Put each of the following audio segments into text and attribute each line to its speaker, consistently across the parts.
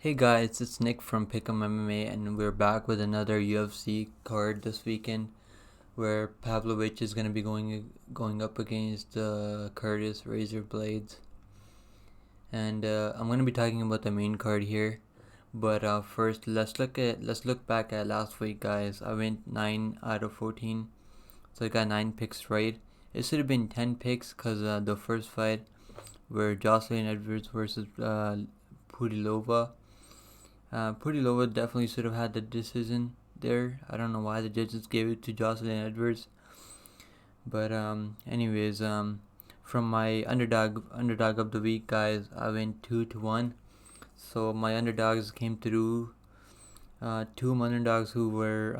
Speaker 1: Hey guys, it's Nick from Pick'em MMA, and we're back with another UFC card this weekend, where Pavlovich is gonna be going up against Curtis Razor Blaydes, and I'm gonna be talking about the main card here. But first, let's look back at last week, guys. I went 9 out of 14, so I got 9 picks right. It should have been 10 picks, cause the first fight, where Jocelyn Edwards versus Pudilova. Pudilova definitely should have had the decision there. I don't know why the judges gave it to Jocelyn Edwards. But anyways, from my underdog of the week, guys, I went 2-1. So my underdogs came through. Two underdogs who were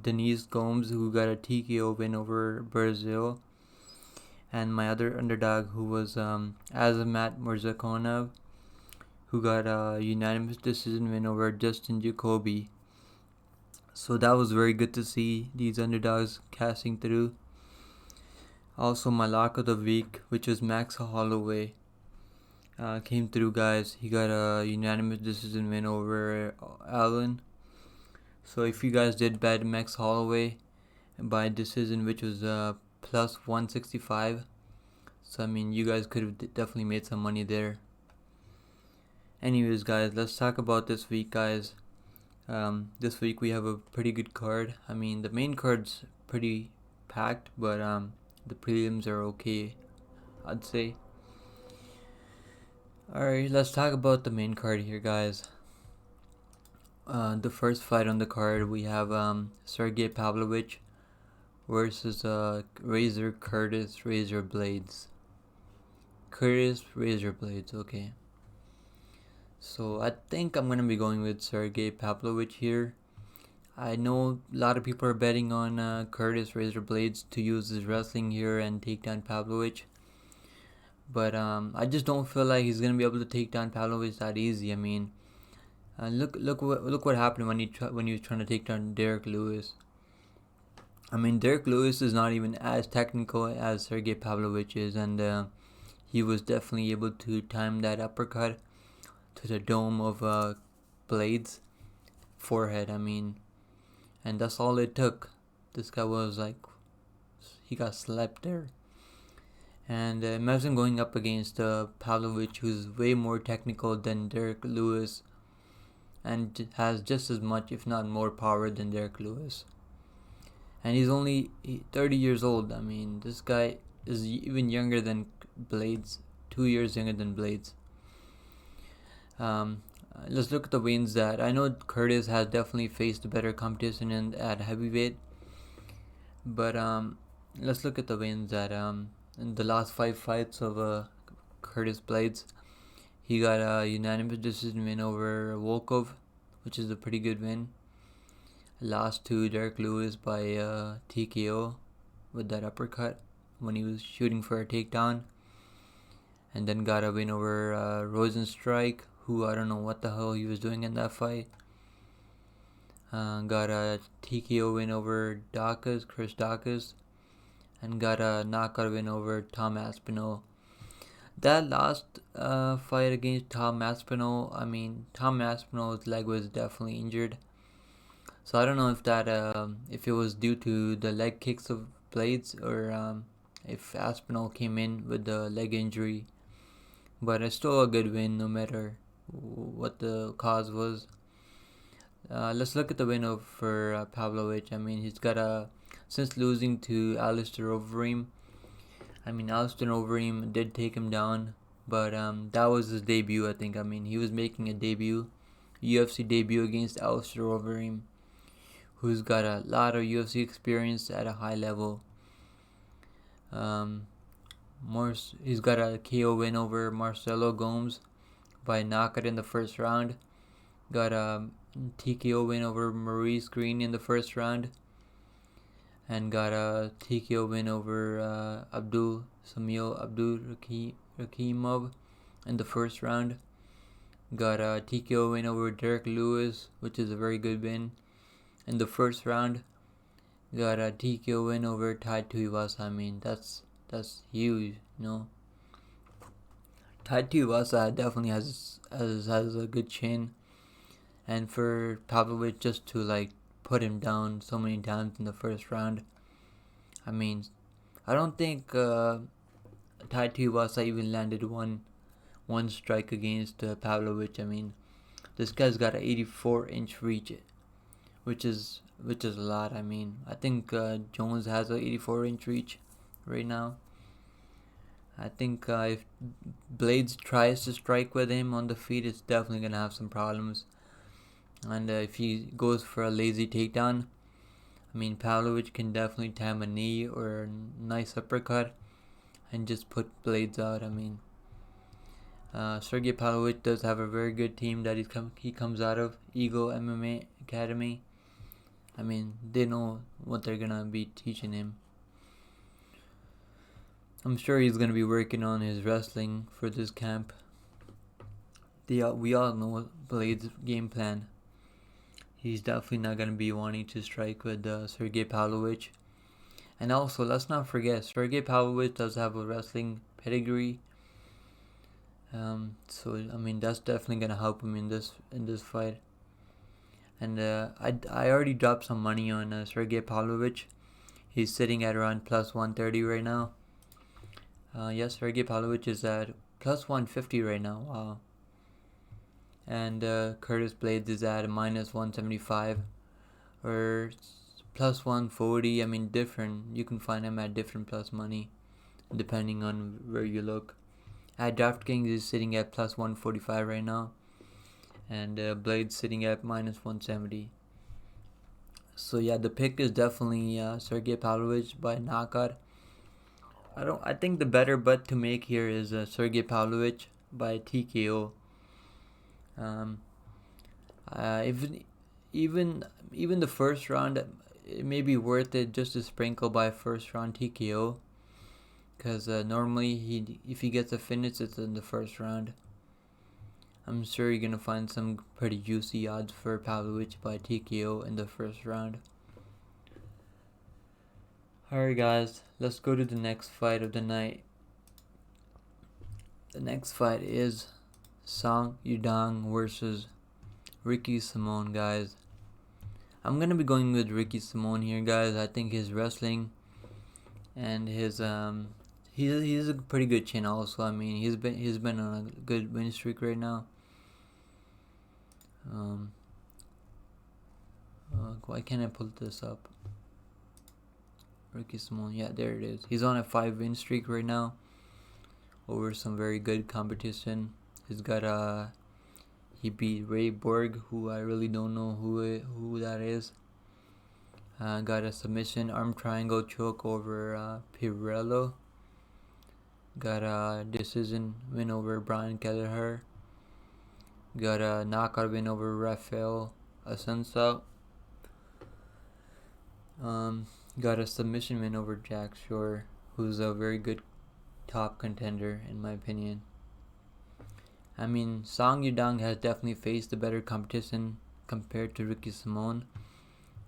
Speaker 1: Denise Gomes, who got a TKO win over Brazil, and my other underdog who was Azamat Murzakonov, who got a unanimous decision win over Justin Jacoby. So that was very good to see these underdogs casting through. Also, my lock of the week, which was Max Holloway, came through, guys. He got a unanimous decision win over Allen. So if you guys did bet Max Holloway by decision, which was plus 165, so I mean, you guys could have definitely made some money there. Anyways, guys, let's talk about this week, guys. This week we have a pretty good card. I mean, the main card's pretty packed, but the prelims are okay, I'd say. Alright, let's talk about the main card here, guys. The first fight on the card, we have Sergei Pavlovich versus Razor Blaydes. Curtis Razor Blaydes, okay. So I think I'm going to be going with Sergei Pavlovich here. I know a lot of people are betting on Curtis Razor Blaydes to use his wrestling here and take down Pavlovich. But I just don't feel like he's going to be able to take down Pavlovich that easy. I mean, look what happened when he was trying to take down Derek Lewis. I mean, Derek Lewis is not even as technical as Sergei Pavlovich is, and he was definitely able to time that uppercut to the dome of Blaydes' forehead. I mean, and that's all it took. This guy was like, he got slapped there. And imagine going up against Pavlovich, who's way more technical than Derek Lewis, and has just as much, if not more, power than Derek Lewis. And he's only 30 years old. I mean, this guy is even younger than Blaydes, 2 years younger than Blaydes. Let's look at the wins that I know Curtis has definitely faced better competition at heavyweight, but let's look at the wins that in the last 5 fights of Curtis Blaydes, he got a unanimous decision win over Volkov, which is a pretty good win. Lost to Derek Lewis by TKO with that uppercut when he was shooting for a takedown, and then got a win over Rosenstrike, who I don't know what the hell he was doing in that fight. Got a TKO win over Chris Dawkins, and got a knockout win over Tom Aspinall. That last fight against Tom Aspinall, I mean, Tom Aspinall's leg was definitely injured. So I don't know if it was due to the leg kicks of Blaydes, or if Aspinall came in with the leg injury. But it's still a good win no matter what the cause was. Let's look at the win for Pavlovich. I mean, he's got since losing to Alistair Overeem. I mean, Alistair Overeem did take him down, but that was his debut, I think. I mean, he was making a UFC debut against Alistair Overeem, who's got a lot of UFC experience at a high level. He's got a KO win over Marcelo Gomes by knockout in the first round. Got a TKO win over Maurice Green in the first round. And got a TKO win over Abdul Rakimov in the first round. Got a TKO win over Derek Lewis, which is a very good win in the first round. Got a TKO win over Tai Tuivasa. I mean, that's huge, you know. Tai Tuivasa definitely has a good chin. and for Pavlovich just to like put him down so many times in the first round. I mean, I don't think Tai Tuivasa even landed one strike against Pavlovich. I mean, this guy's got an 84-inch reach, which is a lot. I mean, I think Jones has an 84-inch reach right now. I think if Blaydes tries to strike with him on the feet, it's definitely gonna have some problems. And if he goes for a lazy takedown, I mean, Pavlovich can definitely time a knee or a nice uppercut and just put Blaydes out. I mean, Sergei Pavlovich does have a very good team that he comes out of, Eagle MMA Academy. I mean, they know what they're gonna be teaching him. I'm sure he's gonna be working on his wrestling for this camp. We all know Blaydes' game plan. He's definitely not gonna be wanting to strike with Sergei Pavlovich. And also, let's not forget, Sergei Pavlovich does have a wrestling pedigree. So I mean, that's definitely gonna help him in this fight. And I already dropped some money on Sergei Pavlovich. He's sitting at around plus 130 right now. Yes, Sergei Pavlovich is at plus 150 right now. Wow. And Curtis Blaydes is at minus 175 or plus 140. I mean, different. You can find him at different plus money depending on where you look. At DraftKings is sitting at plus 145 right now, and Blaydes sitting at minus 170. So yeah, the pick is definitely Sergei Pavlovich by knockout. I think the better bet to make here is Sergei Pavlovich by TKO. Even the first round, it may be worth it just to sprinkle by first round TKO, because normally if he gets a finish, it's in the first round. I'm sure you're gonna find some pretty juicy odds for Pavlovich by TKO in the first round. Alright guys, let's go to the next fight of the night. The next fight is Song Yudong versus Ricky Simon, guys. I'm gonna be going with Ricky Simon here, guys. I think his wrestling and his he's a pretty good chin also. I mean, he's been on a good win streak right now. Why can't I pull this up? Ricky Simon, yeah, there it is. He's on a 5-win streak right now over some very good competition. He's got he beat Ray Borg, who I really don't know who that is. Got a submission arm triangle choke over Pirello. Got a decision win over Brian Kelleher. Got a knockout win over Rafael Assunção. Got a submission win over Jack Shore, who's a very good top contender in my opinion. I mean, Song Yudong has definitely faced a better competition compared to Ricky Simon,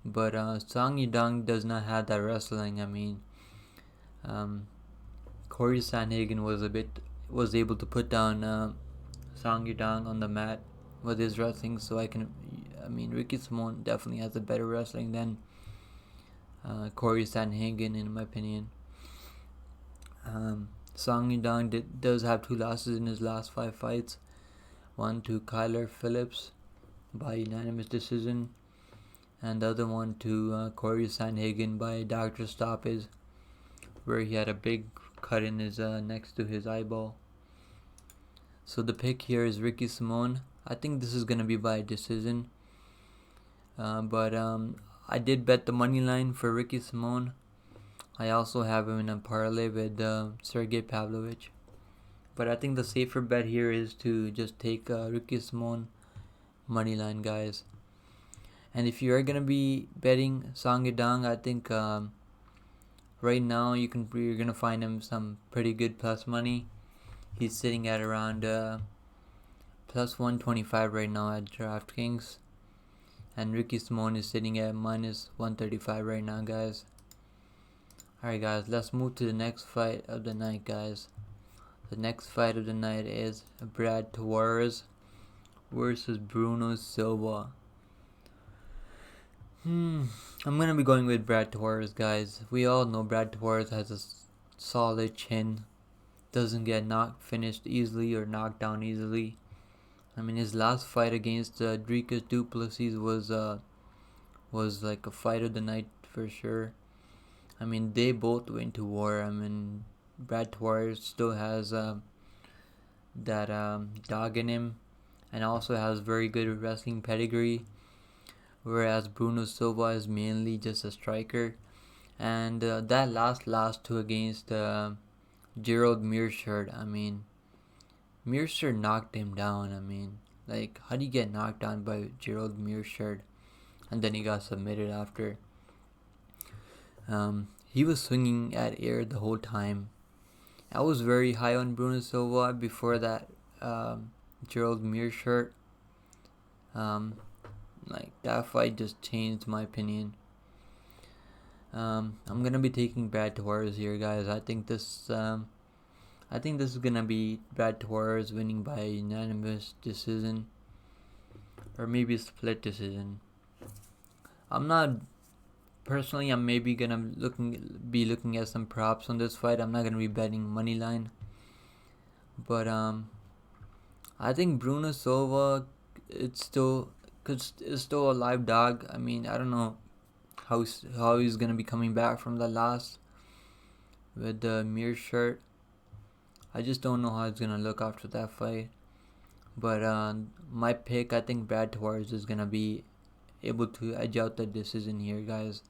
Speaker 1: but Song Yudong does not have that wrestling. I mean, Corey Sandhagen was able to put down Song Yudong on the mat with his wrestling, so Ricky Simon definitely has a better wrestling than Corey Sandhagen in my opinion. Song Yudong does have 2 losses in his last 5 fights. One to Kyler Phillips by unanimous decision, and the other one to Corey Sandhagen by doctor stoppage, where he had a big cut in his next to his eyeball. So the pick here is Ricky Simon. I think this is gonna be by decision, but I did bet the money line for Ricky Simon. I also have him in a parlay with Sergei Pavlovich. But I think the safer bet here is to just take Ricky Simon money line, guys. And if you are gonna be betting Song Yudong, I think right now you're gonna find him some pretty good plus money. He's sitting at around plus 125 right now at DraftKings, and Ricky Simon is sitting at minus 135 right now, guys. Alright guys, let's move to the next fight of the night, guys. The next fight of the night is Brad Tavares versus Bruno Silva. I'm gonna be going with Brad Torres, guys. We all know Brad Torres has a solid chin. Doesn't get finished easily or knocked down easily. I mean, his last fight against Dricus du Plessis was like a fight of the night for sure. I mean, they both went to war. I mean, Brad Torres still has that dog in him, and also has very good wrestling pedigree. Whereas Bruno Silva is mainly just a striker. And that last two against Gerald Meerschaert, I mean, Meerschaert knocked him down. I mean, like, how do you get knocked down by Gerald Meerschaert? And then he got submitted after. He was swinging at air the whole time. I was very high on Bruno Silva before that Gerald Meerschaert. Like, that fight just changed my opinion. I'm gonna be taking Brad Torres here, guys. I think this is gonna be Brad Torres winning by unanimous decision, or maybe a split decision. I'm maybe gonna be looking at some props on this fight. I'm not gonna be betting money line, but I think Bruno Silva it's still a live dog. I mean, I don't know how he's gonna be coming back from the loss with the Meerschaert. I just don't know how it's gonna look after that fight. But my pick, I think Brad Torres is gonna be able to edge out the decision here, guys.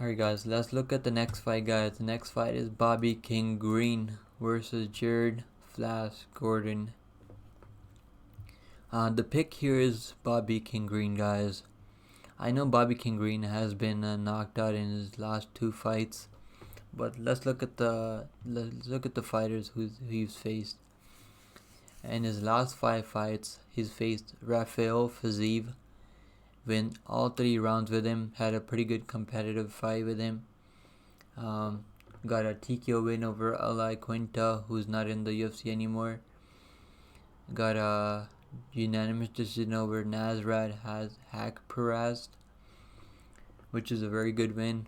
Speaker 1: Alright, guys, let's look at the next fight, guys. The next fight is Bobby King Green versus Jared Flash Gordon. The pick here is Bobby King Green, guys. I know Bobby King Green has been knocked out in his last two fights, but let's look at the fighters who he's faced. In his last 5 fights, he's faced Rafael Fiziev, win all 3 rounds with him. Had a pretty good competitive fight with him. Got a TKO win over Ali Quinta, who's not in the UFC anymore. Got a unanimous decision over Nasrat Haqparast, which is a very good win.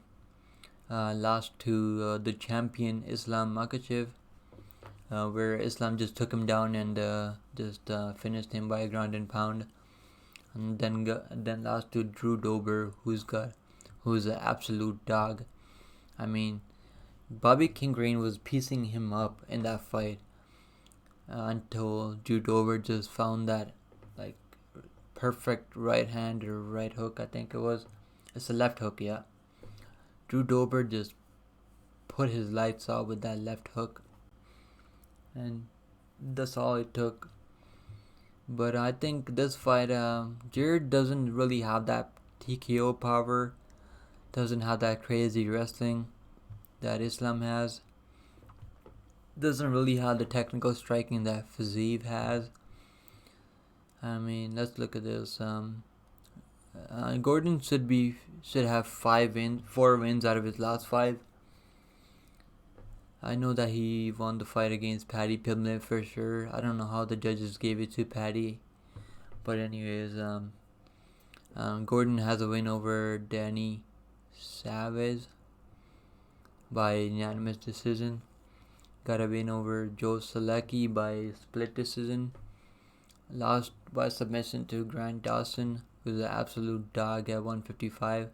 Speaker 1: Lost to the champion Islam Makhachev, where Islam just took him down and finished him by a ground and pound. And then lost to Drew Dober, who's an absolute dog. I mean, Bobby King Green was piecing him up in that fight until Drew Dober just found that like perfect right hand or right hook. I think it was. It's a left hook, yeah. Drew Dober just put his lights out with that left hook, and that's all it took. But I think this fight, Jared doesn't really have that TKO power, doesn't have that crazy wrestling that Islam has, doesn't really have the technical striking that Fiziev has. I mean, let's look at this. Gordon should have 4 wins out of his last 5. I know that he won the fight against Paddy Pimblett for sure. I don't know how the judges gave it to Paddy, but anyways, Gordon has a win over Danny Savage by unanimous decision. Got a win over Joe Selecki by split decision. Lost by submission to Grant Dawson, who's an absolute dog at 155.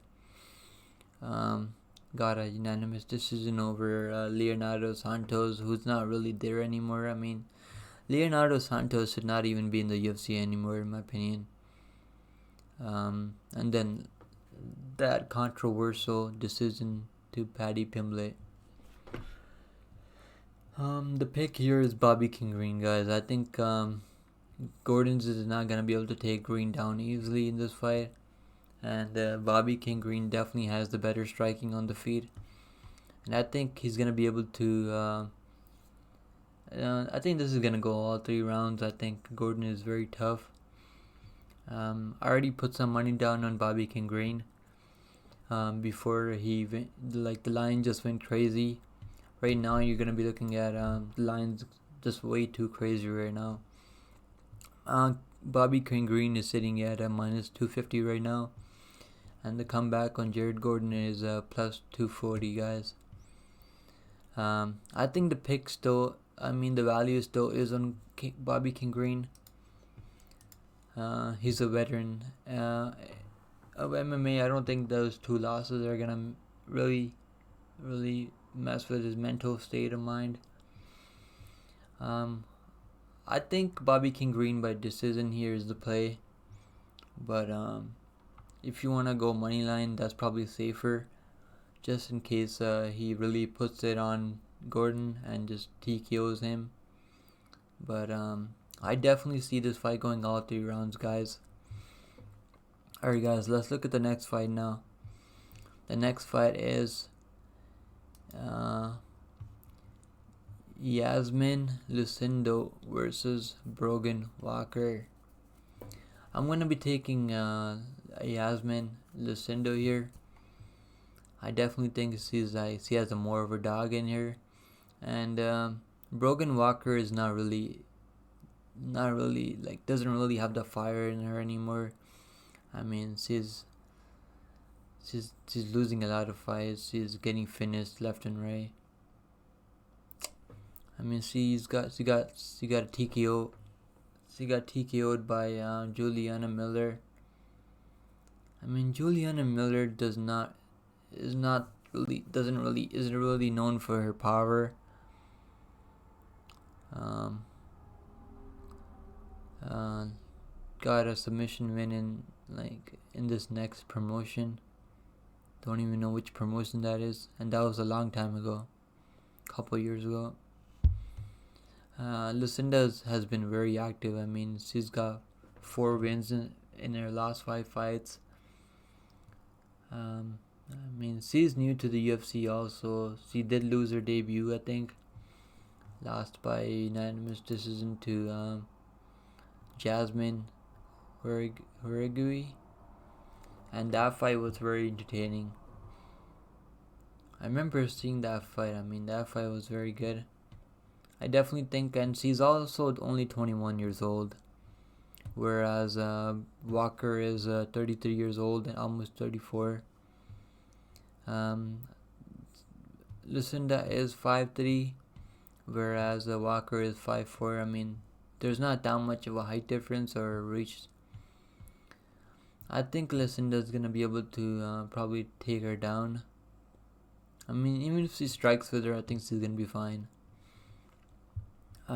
Speaker 1: Got a unanimous decision over Leonardo Santos, who's not really there anymore. I mean, Leonardo Santos should not even be in the UFC anymore, in my opinion. And then that controversial decision to Paddy Pimblett. The pick here is Bobby King Green, guys. I think Gordon's is not going to be able to take Green down easily in this fight. And Bobby King Green definitely has the better striking on the feet. And I think he's going to be able to... I think this is going to go all 3 rounds. I think Gordon is very tough. I already put some money down on Bobby King Green. Before the line just went crazy. Right now, you're going to be looking at the lines just way too crazy right now. Bobby Green is sitting at a minus 250 right now, and the comeback on Jared Gordon is plus 240, guys. I think the pick still, the value still is on Bobby Green. He's a veteran of MMA. I don't think those two losses are gonna really mess with his mental state of mind. I think Bobby Green by decision here is the play, but if you wanna go money line, that's probably safer, just in case he really puts it on Gordon and just TKOs him. But I definitely see this fight going all 3 rounds, guys. Alright, guys, let's look at the next fight now. The next fight is Yasmin Lucindo versus Brogan Walker. I'm going to be taking Yasmin Lucindo here. I definitely think she has a more of a dog in here. And Brogan Walker is not really doesn't really have the fire in her anymore. She's losing a lot of fights. She's getting finished left and right. She got a TKO. She got TKO'd by Juliana Miller. Juliana Miller isn't really known for her power. Got a submission win in this next promotion. Don't even know which promotion that is, and that was a long time ago, couple years ago. Lucinda has been very active. She's got 4 wins in her last 5 fights. She's new to the UFC also. She did lose her debut, I think. Lost by unanimous decision to Jasmine Horigui. And that fight was very entertaining. I remember seeing that fight. That fight was very good. I definitely think, and she's also only 21 years old, whereas Walker is 33 years old and almost 34. Lucinda is 5'3", whereas Walker is 5'4". There's not that much of a height difference or reach. I think Lucinda's gonna be able to probably take her down. Even if she strikes with her, I think she's gonna be fine.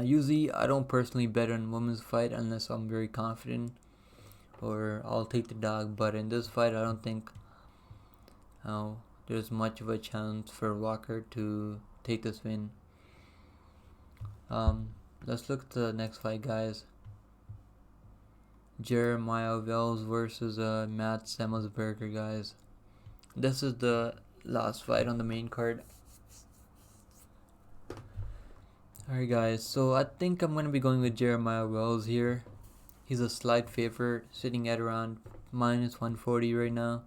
Speaker 1: Usually, I don't personally bet on women's fight unless I'm very confident, or I'll take the dog. But in this fight, I don't think there's much of a chance for Walker to take this win. Let's look at the next fight, guys. Jeremiah Wells versus Matt Semmelsberger, guys. This is the last fight on the main card. Alright, guys, so I think I'm going to be going with Jeremiah Wells here. He's a slight favorite, sitting at around minus 140 right now,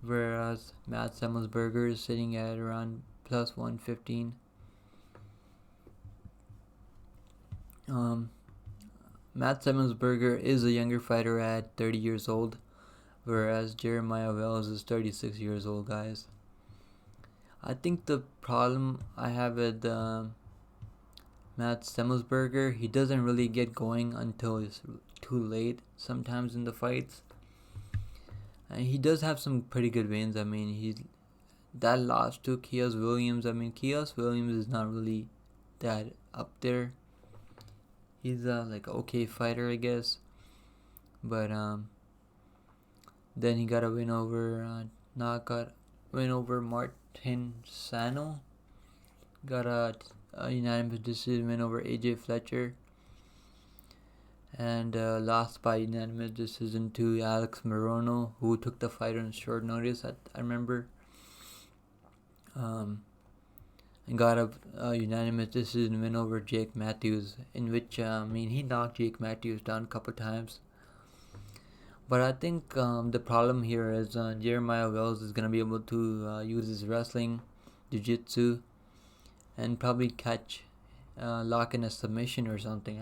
Speaker 1: whereas Matt Semmelsberger is sitting at around plus 115. Matt Semmelsberger is a younger fighter at 30 years old, whereas Jeremiah Wells is 36 years old, guys. I think the problem I have with Matt Semmelsberger, he doesn't really get going until it's too late sometimes in the fights. And he does have some pretty good wins. That loss to Khaos Williams. Khaos Williams is not really that up there. He's like okay fighter, I guess. But then he got a win over Martin Sano. Got a unanimous decision win over AJ Fletcher. And lost by unanimous decision to Alex Morono, who took the fight on short notice, I remember. And got a unanimous decision win over Jake Matthews, in which he knocked Jake Matthews down a couple times. But I think the problem here is Jeremiah Wells is going to be able to use his wrestling, jiu-jitsu, and probably lock in a submission or something.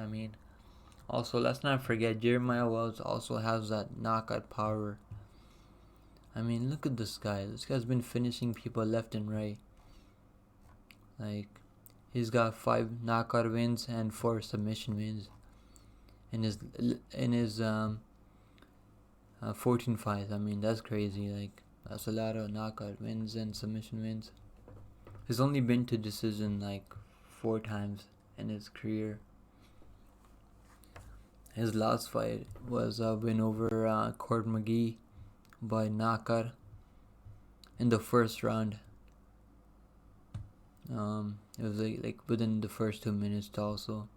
Speaker 1: Also, let's not forget Jeremiah Wells also has that knockout power. I mean, look at this guy. This guy's been finishing people left and right. Like, he's got 5 knockout wins and 4 submission wins in his 14 fights. I mean, that's crazy. Like, that's a lot of knockout wins and submission wins. He's only been to decision like 4 times in his career. His last fight was a win over Cord McGee by knockout in the first round. It was like within the first 2 minutes also.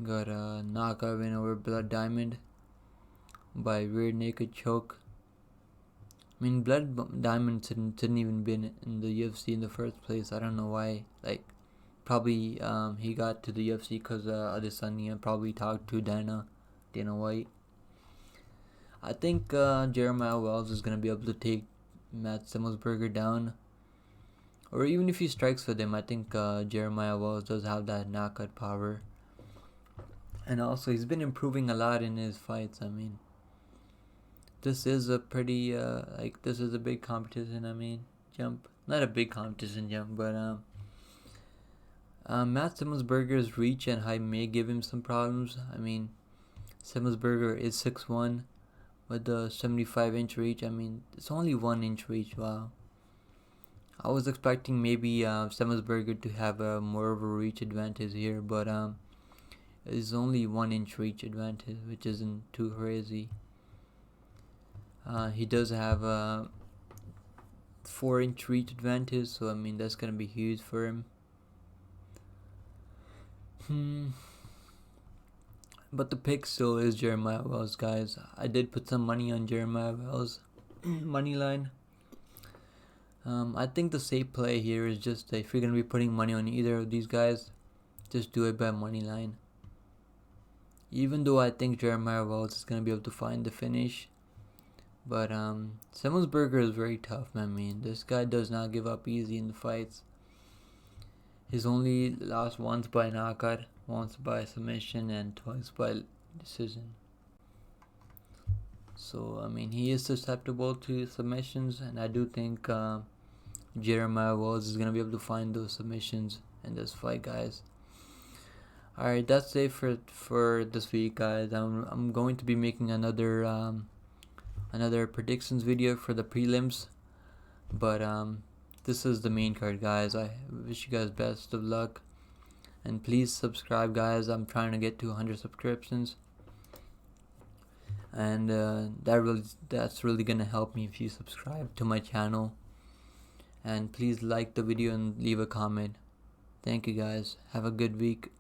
Speaker 1: Got a knockout win over Blood Diamond by rear naked choke. I mean, Blood Diamond didn't even been in the UFC in the first place. I don't know why. Like, probably he got to the UFC because Adesanya probably talked to Dana White. I think Jeremiah Wells is gonna be able to take Matt Semelsberger down, or even if he strikes with him. I think Jeremiah Wells does have that knockout power, and also he's been improving a lot in his fights. I mean, this is a pretty this is a big competition. I mean, not a big competition jump, but Matt Semelsberger's reach and height may give him some problems. I mean, Semelsberger is 6'1", with the 75-inch reach. I mean, it's only 1 inch reach. Wow. I was expecting maybe Semelsberger to have more of a reach advantage here, but it's only 1 inch reach advantage, which isn't too crazy. He does have a 4-inch reach advantage, so I mean that's gonna be huge for him. But the pick still is Jeremiah Wells, guys. I did put some money on Jeremiah Wells money line. I think the safe play here is just if you're gonna be putting money on either of these guys, just do it by money line. Even though I think Jeremiah Wells is gonna be able to find the finish, but Semelsberger is very tough, man. I mean, this guy does not give up easy in the fights. He's only lost once by knockout, once by submission, and twice by decision. So, I mean, he is susceptible to submissions, and I do think Jeremiah Wells is going to be able to find those submissions in this fight, guys. Alright, that's it for this week, guys. I'm going to be making another predictions video for the prelims, but this is the main card, guys. I wish you guys best of luck, and please subscribe, guys. I'm trying to get to 100 subscriptions, and that's really gonna help me if you subscribe to my channel, and please like the video and leave a comment. Thank you, guys. Have a good week.